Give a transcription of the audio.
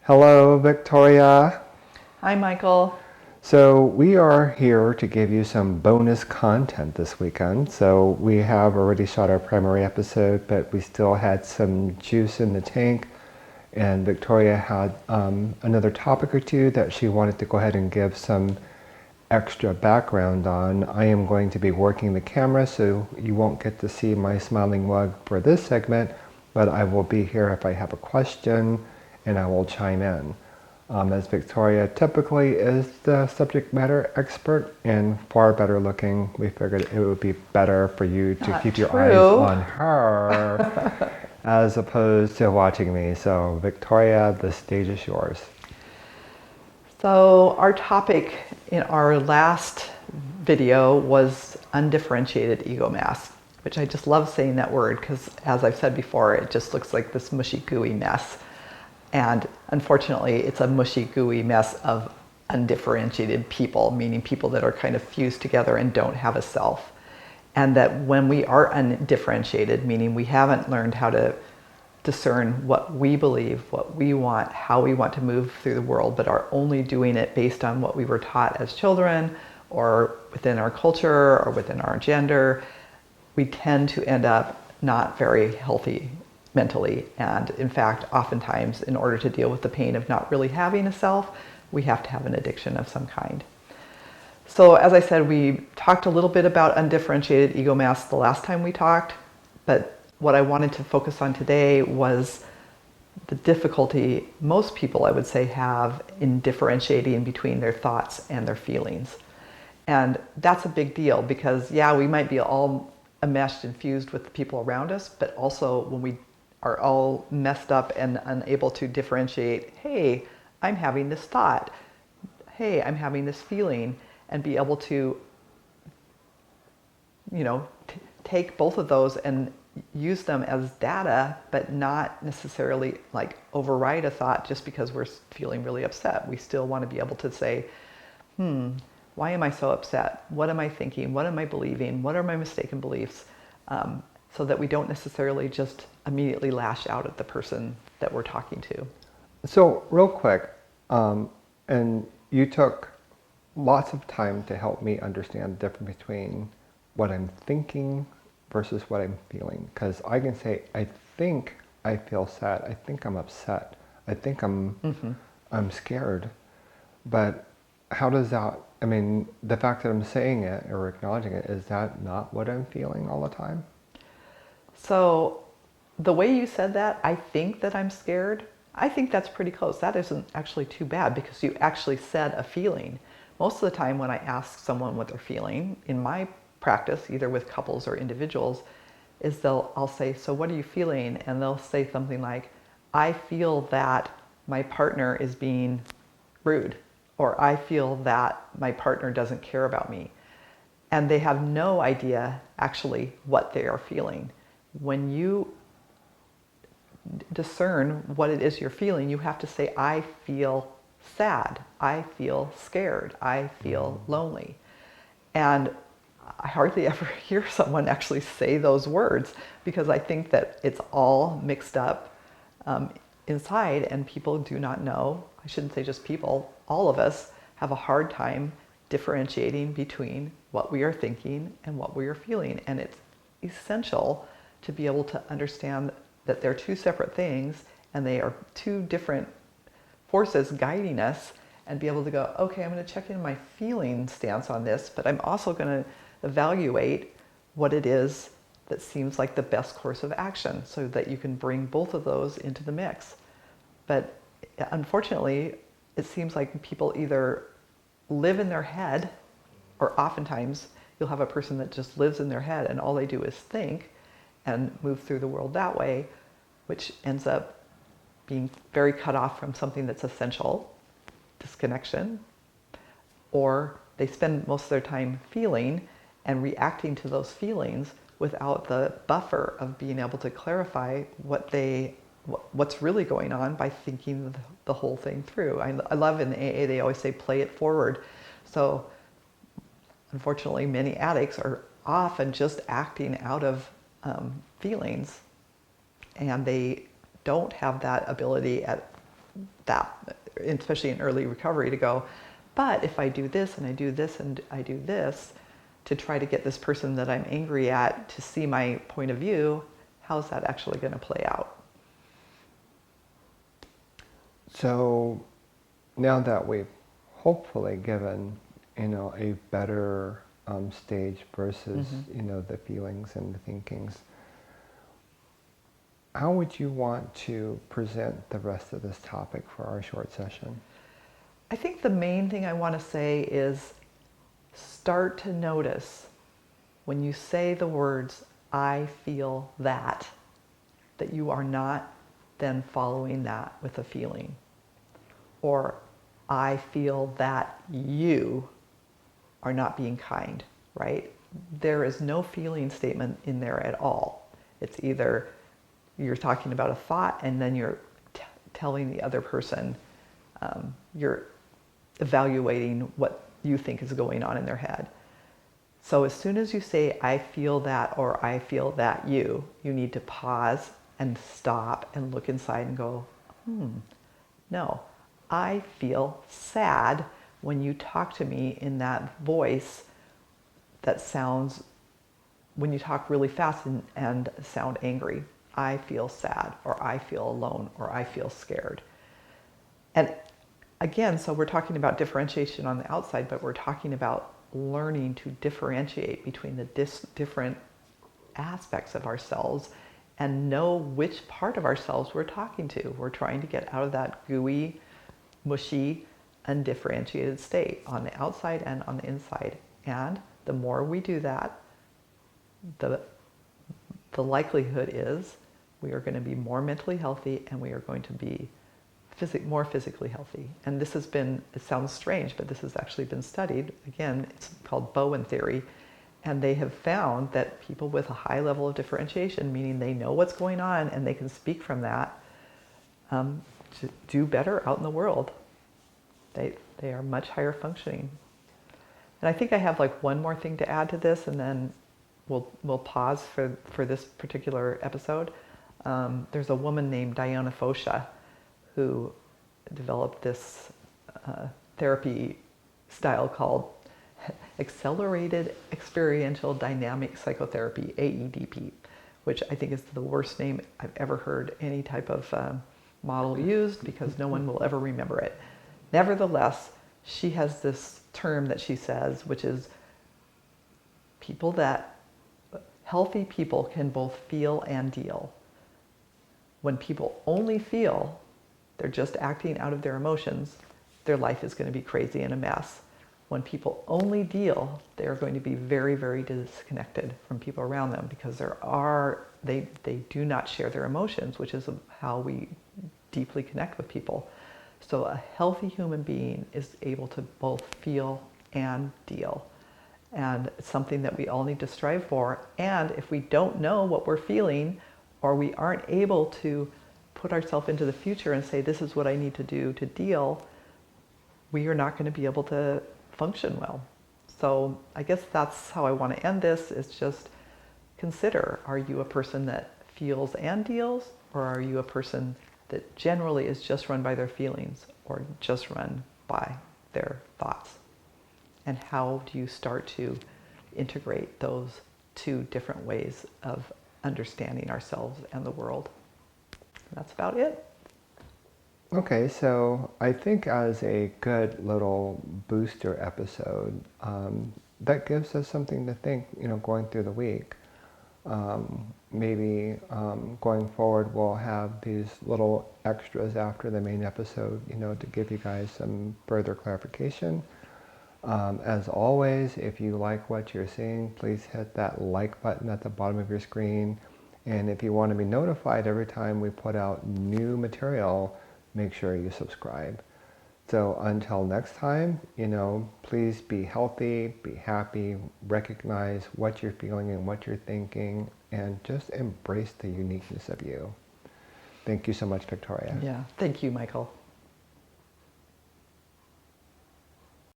Hello, Victoria. Hi, Michael. So, we are here to give you some bonus content this weekend. So, we have already shot our primary episode, but we still had some juice in the tank. And Victoria had another topic or two that she wanted to go ahead and give some extra background on. I am going to be working the camera, so you won't get to see my smiling mug for this segment, but I will be here if I have a question and I will chime in. As Victoria typically is the subject matter expert and far better looking, we figured it would be better for you to Not keep your eyes true. on her as opposed to watching me. So, Victoria, the stage is yours. So, our topic in our last video was undifferentiated ego mass, which I just love saying that word because, as I've said before, it just looks like this mushy, gooey mess. And unfortunately, it's a mushy, gooey mess of undifferentiated people, meaning people that are kind of fused together and don't have a self. And that when we are undifferentiated, meaning we haven't learned how to discern what we believe, what we want, how we want to move through the world, but are only doing it based on what we were taught as children or within our culture or within our gender, we tend to end up not very healthy mentally. And in fact, oftentimes, in order to deal with the pain of not really having a self, we have to have an addiction of some kind. So as I said, we talked a little bit about undifferentiated ego mass the last time we talked, but what I wanted to focus on today was the difficulty most people, I would say, have in differentiating between their thoughts and their feelings. And that's a big deal because, yeah, we might be all enmeshed and fused with the people around us, but also when we are all messed up and unable to differentiate, hey, I'm having this thought, hey, I'm having this feeling, and be able to, take both of those and use them as data, but not necessarily like override a thought just because we're feeling really upset. We still want to be able to say, why am I so upset? What am I thinking? What am I believing? What are my mistaken beliefs? So that we don't necessarily just immediately lash out at the person that we're talking to. So, real quick, and you took lots of time to help me understand the difference between what I'm thinking versus what I'm feeling. Because I can say, I think I feel sad. I think I'm upset. I think I'm scared. But how does that? I mean, the fact that I'm saying it or acknowledging it, is that not what I'm feeling all the time? So the way you said that, I think that I'm scared, I think that's pretty close. That isn't actually too bad because you actually said a feeling. Most of the time when I ask someone what they're feeling, in my practice, either with couples or individuals, is I'll say, so what are you feeling? And they'll say something like, I feel that my partner is being rude, or I feel that my partner doesn't care about me. And they have no idea actually what they are feeling. When you discern what it is you're feeling, you have to say, I feel sad, I feel scared, I feel lonely. And I hardly ever hear someone actually say those words because I think that it's all mixed up inside, and people do not know. I shouldn't say just people, all of us have a hard time differentiating between what we are thinking and what we are feeling. And it's essential to be able to understand that they're two separate things and they are two different forces guiding us, and be able to go, okay, I'm going to check in my feeling stance on this, but I'm also going to evaluate what it is that seems like the best course of action so that you can bring both of those into the mix. But unfortunately, it seems like people either live in their head, or oftentimes you'll have a person that just lives in their head and all they do is think and move through the world that way, which ends up being very cut off from something that's essential, disconnection, or they spend most of their time feeling and reacting to those feelings without the buffer of being able to clarify what's really going on by thinking the whole thing through. I love in the AA, they always say, play it forward. So unfortunately, many addicts are often just acting out of feelings, and they don't have that ability at that, especially in early recovery, to go, but if I do this and I do this and I do this to try to get this person that I'm angry at to see my point of view, how's that actually going to play out? So now that we've hopefully given, a better stage versus, the feelings and the thinkings, how would you want to present the rest of this topic for our short session? I think the main thing I want to say is start to notice when you say the words, I feel that you are not then following that with a feeling. Or I feel that you are not being kind, right? There is no feeling statement in there at all. It's either you're talking about a thought and then you're telling the other person, you're evaluating what you think is going on in their head. So as soon as you say, I feel that, or I feel that you need to pause and stop and look inside and go, no, I feel sad when you talk to me in that voice that sounds, when you talk really fast and sound angry. I feel sad, or I feel alone, or I feel scared. And again, so we're talking about differentiation on the outside, but we're talking about learning to differentiate between the different aspects of ourselves and know which part of ourselves we're talking to. We're trying to get out of that gooey, mushy, undifferentiated state on the outside and on the inside. And the more we do that, the likelihood is we are going to be more mentally healthy and we are going to be more physically healthy. And this has been, it sounds strange, but this has actually been studied. Again, it's called Bowen theory. And they have found that people with a high level of differentiation, meaning they know what's going on and they can speak from that, do better out in the world. They are much higher functioning. And I think I have like one more thing to add to this, and then we'll pause for this particular episode. There's a woman named Diana Fosha who developed this therapy style called Accelerated Experiential Dynamic Psychotherapy, AEDP, which I think is the worst name I've ever heard any type of model used, because no one will ever remember it. Nevertheless, she has this term that she says, which is healthy people can both feel and deal. When people only feel, they're just acting out of their emotions, their life is going to be crazy and a mess. When people only deal, they are going to be very, very disconnected from people around them, because they do not share their emotions, which is how we deeply connect with people. So a healthy human being is able to both feel and deal. And it's something that we all need to strive for. And if we don't know what we're feeling, or we aren't able to put ourselves into the future and say, this is what I need to do to deal, we are not going to be able to function well. So I guess that's how I want to end this, is just consider, are you a person that feels and deals, or are you a person that generally is just run by their feelings or just run by their thoughts? And how do you start to integrate those two different ways of understanding ourselves and the world? And that's about it. Okay, so I think as a good little booster episode, that gives us something to think, going through the week. Maybe going forward, we'll have these little extras after the main episode, to give you guys some further clarification. As always, if you like what you're seeing, please hit that like button at the bottom of your screen. And if you want to be notified every time we put out new material, make sure you subscribe. So until next time, please be healthy, be happy, recognize what you're feeling and what you're thinking, and just embrace the uniqueness of you. Thank you so much, Victoria. Yeah, thank you, Michael.